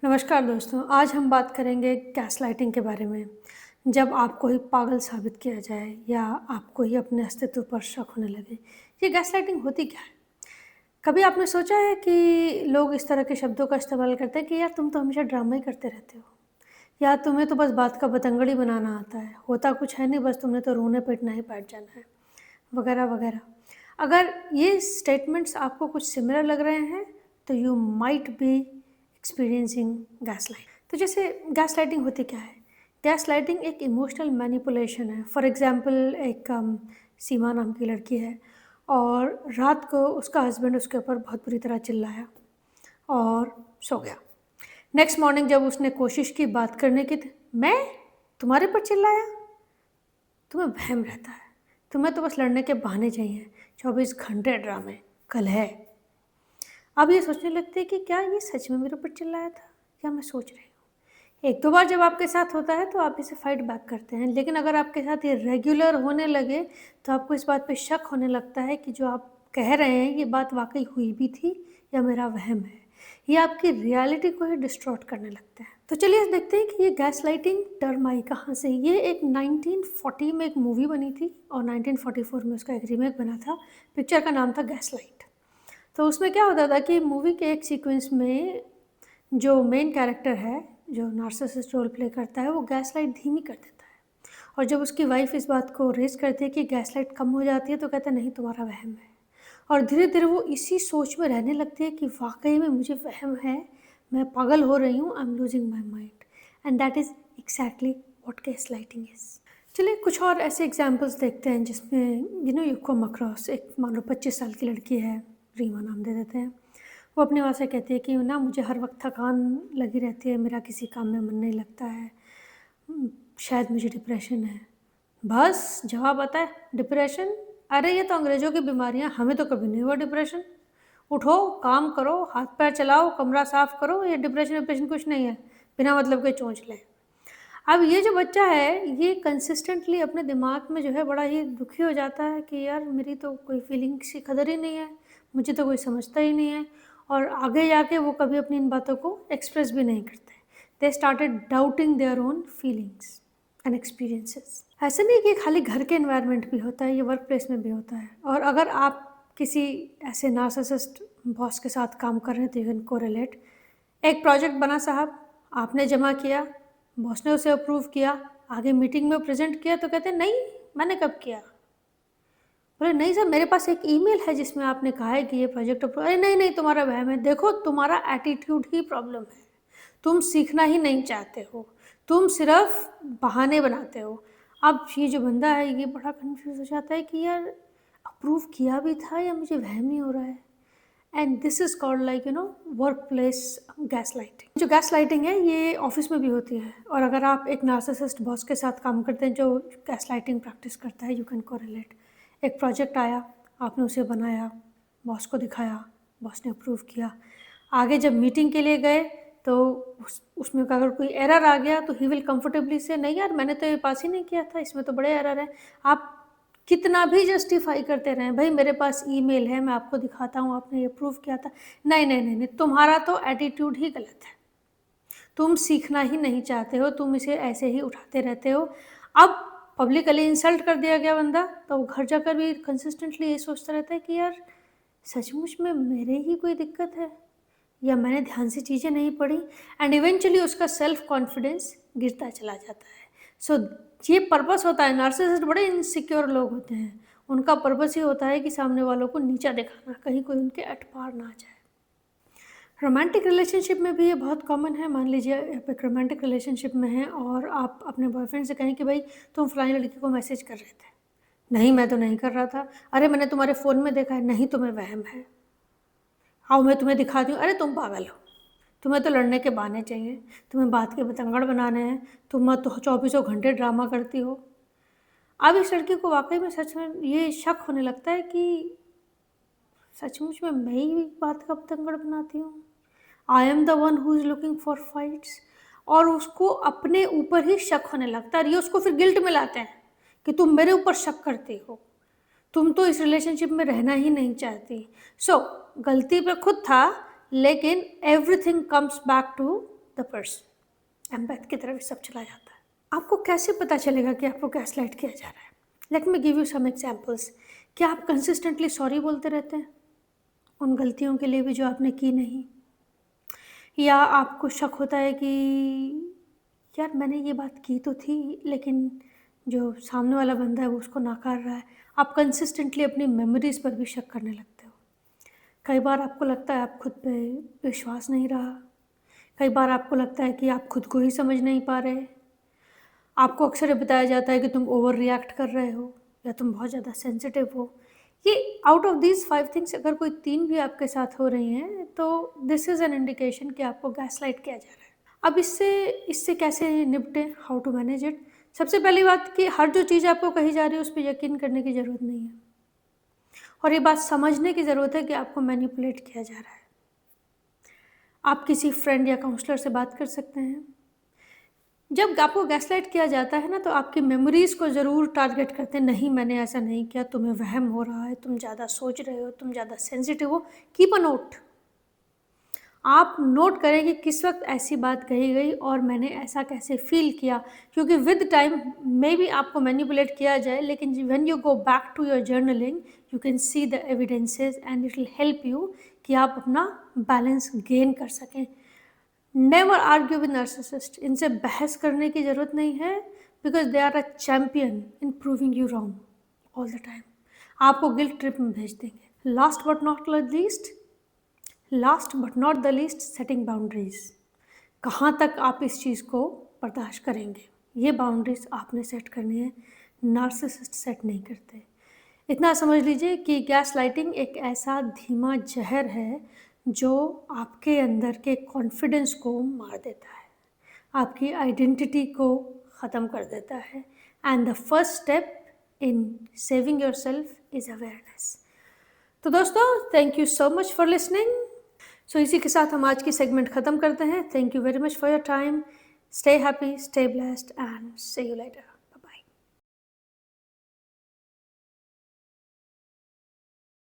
नमस्कार दोस्तों, आज हम बात करेंगे गैसलाइटिंग के बारे में। जब आपको ही पागल साबित किया जाए या आपको ही अपने अस्तित्व पर शक होने लगे। ये गैसलाइटिंग होती क्या है? कभी आपने सोचा है कि लोग इस तरह के शब्दों का इस्तेमाल करते हैं कि यार तुम तो हमेशा ड्रामा ही करते रहते हो, या तुम्हें तो बस बात का बतंगड़ ही बनाना आता है, होता कुछ है नहीं, बस तुमने तो रोने पिटना ही बैठ जाना है, वगैरह वगैरह। अगर ये स्टेटमेंट्स आपको कुछ सिमिलर लग रहे हैं तो you might be experiencing gaslight. तो जैसे गैसलाइटिंग होती क्या है? गैसलाइटिंग एक इमोशनल मैनिपुलेशन है। फॉर एग्जांपल एक सीमा नाम की लड़की है और रात को उसका हस्बैंड उसके ऊपर बहुत बुरी तरह चिल्लाया और सो गया। नेक्स्ट मॉर्निंग जब उसने कोशिश की बात करने की, मैं तुम्हारे पर चिल्लाया? तुम्हें वहम रहता है, तुम्हें तो बस लड़ने के बहाने चाहिए। 24 घंटे ड्रामे, कल है। अब ये सोचने लगते हैं कि क्या ये सच में मेरे ऊपर चिल्लाया था या मैं सोच रही हूँ। एक दो बार जब आपके साथ होता है तो आप इसे फाइट बैक करते हैं, लेकिन अगर आपके साथ ये रेगुलर होने लगे तो आपको इस बात पे शक होने लगता है कि जो आप कह रहे हैं ये बात वाकई हुई भी थी या मेरा वहम है। ये आपकी रियलिटी को ही डिस्टॉर्ट करने लगता है। तो चलिए देखते हैं कि ये गैसलाइटिंग टर्म आई कहाँ से। ये एक 1940 में एक मूवी बनी थी और 1944 में उसका एक रीमेक बना था। पिक्चर का नाम था गैसलाइट। तो उसमें क्या होता था कि मूवी के एक सीक्वेंस में जो मेन कैरेक्टर है, जो नार्सिसिस्ट रोल प्ले करता है, वो गैसलाइट धीमी कर देता है। और जब उसकी वाइफ इस बात को रेज़ करती है कि गैसलाइट कम हो जाती है तो कहता है नहीं, तुम्हारा वहम है। और धीरे-धीरे वो इसी सोच में रहने लगती है कि वाक़ई में मुझे वहम है, मैं पागल हो रही हूँ, I am losing my mind. And that is exactly what gaslighting is. चलिए कुछ और ऐसे एग्जांपल्स देखते हैं जिसमें यू कम अक्रॉस। एक मान लो 25 साल की लड़की है, रीमा नाम दे देते हैं। वो अपनी माँ से कहती है कि ना मुझे हर वक्त थकान लगी रहती है, मेरा किसी काम में मन नहीं लगता है, शायद मुझे डिप्रेशन है। बस जवाब आता है, डिप्रेशन? अरे ये तो अंग्रेज़ों की बीमारियाँ, हमें तो कभी नहीं हुआ डिप्रेशन। उठो, काम करो, हाथ पैर चलाओ, कमरा साफ़ करो, ये डिप्रेशन विप्रेशन कुछ नहीं है, बिना मतलब के चोंच लें। अब ये जो बच्चा है, ये कंसिस्टेंटली अपने दिमाग में जो है बड़ा ही दुखी हो जाता है कि यार मेरी तो कोई फीलिंग्स की कदर ही नहीं है, मुझे तो कोई समझता ही नहीं है, और आगे जाके वो कभी अपनी इन बातों को एक्सप्रेस भी नहीं करते। They started doubting their own feelings and experiences. ऐसा नहीं कि खाली घर के एनवायरनमेंट भी होता है, ये वर्क प्लेस में भी होता है। और अगर आप किसी ऐसे नार्सिसिस्ट बॉस के साथ काम कर रहे हैं तो यू कैन कोरिलेट। एक प्रोजेक्ट बना साहब, आपने जमा किया, बॉस ने उसे अप्रूव किया, आगे मीटिंग में प्रेजेंट किया तो कहते हैं नहीं, मैंने कब किया? बोले नहीं सर, मेरे पास एक ईमेल है जिसमें आपने कहा है कि ये प्रोजेक्ट अप्रूव। अरे नहीं नहीं, तुम्हारा वहम है। देखो तुम्हारा एटीट्यूड ही प्रॉब्लम है, तुम सीखना ही नहीं चाहते हो, तुम सिर्फ बहाने बनाते हो। अब ये जो बंदा है ये बड़ा कन्फ्यूज हो जाता है कि यार अप्रूव किया भी था या मुझे वहम ही हो रहा है। And this is called like work place gaslighting. जो गैसलाइटिंग है ये ऑफिस में भी होती है, और अगर आप एक नार्सिसिस्ट बॉस के साथ काम करते हैं जो गैसलाइटिंग प्रैक्टिस करता है, यू कैन कोरिलेट। एक प्रोजेक्ट आया, आपने उसे बनाया, बॉस को दिखाया, बॉस ने अप्रूव किया, आगे जब मीटिंग के लिए गए तो उसमें अगर कोई एरर आ गया तो ही विल कंफर्टेबली से नहीं यार मैंने तो ये पास ही नहीं किया था, इसमें तो बड़े एरर हैं। आप कितना भी जस्टिफाई करते रहें, भाई मेरे पास ईमेल है, मैं आपको दिखाता हूँ, आपने ये प्रूव किया था। नहीं नहीं नहीं नहीं, तुम्हारा तो एटीट्यूड ही गलत है, तुम सीखना ही नहीं चाहते हो, तुम इसे ऐसे ही उठाते रहते हो। अब पब्लिकली इंसल्ट कर दिया गया बंदा, तो वो घर जाकर भी कंसिस्टेंटली ये सोचता रहता है कि यार सचमुच में मेरे ही कोई दिक्कत है या मैंने ध्यान से चीज़ें नहीं पढ़ी। एंड इवेंचुअली उसका सेल्फ कॉन्फिडेंस गिरता चला जाता है। सो ये पर्पस होता है। नार्सिसिस्ट बड़े इनसिक्योर लोग होते हैं, उनका पर्पस ही होता है कि सामने वालों को नीचा दिखाना, कहीं कोई उनके अटपार ना आ जाए। रोमांटिक रिलेशनशिप में भी ये बहुत कॉमन है। मान लीजिए आप एक रोमांटिक रिलेशनशिप में हैं और आप अपने बॉयफ्रेंड से कहें कि भाई तुम फलानी लड़की को मैसेज कर रहे थे। नहीं मैं तो नहीं कर रहा था। अरे मैंने तुम्हारे फ़ोन में देखा है। नहीं तुम्हें वहम है। आओ मैं तुम्हें दिखाती हूँ। अरे तुम पागल हो, तुम्हें तो लड़ने के बहाने चाहिए, तुम्हें बात के बतंगड़ बनाने हैं, तुम मत तो 24 घंटे ड्रामा करती हो। अब इस लड़की को वाकई में सच में ये शक होने लगता है कि सचमुच में मैं ही बात का बतंगड़ बनाती हूँ, I am the one who is looking for fights. और उसको अपने ऊपर ही शक होने लगता है, और ये उसको फिर गिल्ट में लाते हैं कि तुम मेरे ऊपर शक करती हो, तुम तो इस रिलेशनशिप में रहना ही नहीं चाहती। सो गलती पे खुद था, लेकिन everything comes back to the person. Empath की तरफ सब चला जाता है। आपको कैसे पता चलेगा कि आपको गैसलाइट किया जा रहा है? Let me give you some examples. क्या आप कंसिस्टेंटली सॉरी बोलते रहते हैं उन गलतियों के लिए भी जो आपने की नहीं? या आपको शक होता है कि यार मैंने ये बात की तो थी, लेकिन जो सामने वाला बंदा है वो उसको नकार रहा है। आप कंसिस्टेंटली अपनी मेमोरीज़ पर भी शक करने लगते हो। कई बार आपको लगता है आप खुद पे विश्वास नहीं रहा। कई बार आपको लगता है कि आप खुद को ही समझ नहीं पा रहे। आपको अक्सर ये बताया जाता है कि तुम ओवर रिएक्ट कर रहे हो या तुम बहुत ज़्यादा सेंसिटिव हो। ये आउट ऑफ दीज 5 थिंग्स अगर कोई 3 भी आपके साथ हो रही हैं तो दिस इज़ एन इंडिकेशन कि आपको गैसलाइट किया जा रहा है। अब इससे इससे कैसे निपटें? How to manage it? सबसे पहली बात कि हर जो चीज़ आपको कही जा रही है उस पे यकीन करने की ज़रूरत नहीं है। और ये बात समझने की ज़रूरत है कि आपको मैनिपुलेट किया जा रहा है। आप किसी फ्रेंड या काउंसलर से बात कर सकते हैं। जब आपको गैसलाइट किया जाता है ना तो आपकी मेमोरीज़ को ज़रूर टारगेट करते हैं, नहीं मैंने ऐसा नहीं किया, तुम्हें वहम हो रहा है, तुम ज़्यादा सोच रहे हो, तुम ज़्यादा सेंसिटिव हो। Keep a note. आप नोट करें कि किस वक़्त ऐसी बात कही गई और मैंने ऐसा कैसे फ़ील किया, क्योंकि विद टाइम मे बी आपको मैनिपुलेट किया जाए, लेकिन when you go back to your journaling you can see the evidences and it will help you कि आप अपना बैलेंस गेन कर सकें। Never argue with narcissist. इनसे बहस करने की ज़रूरत नहीं है, because they are a champion in proving you wrong all the time. आपको गिल्ट ट्रिप में भेज देंगे। Last but not the least, setting boundaries. कहाँ तक आप इस चीज़ को बर्दाश्त करेंगे, ये बाउंड्रीज आपने सेट करनी है। नार्सिसिस्ट सेट नहीं करते। इतना समझ लीजिए कि गैस लाइटिंग एक ऐसा धीमा जहर है जो आपके अंदर के कॉन्फिडेंस को मार देता है, आपकी आइडेंटिटी को ख़त्म कर देता है। And the first step in saving yourself is awareness. तो दोस्तों, thank you so much for listening. So इसी के साथ हम आज की सेगमेंट ख़त्म करते हैं। Thank you very much for your time. Stay happy, stay blessed and see you letter.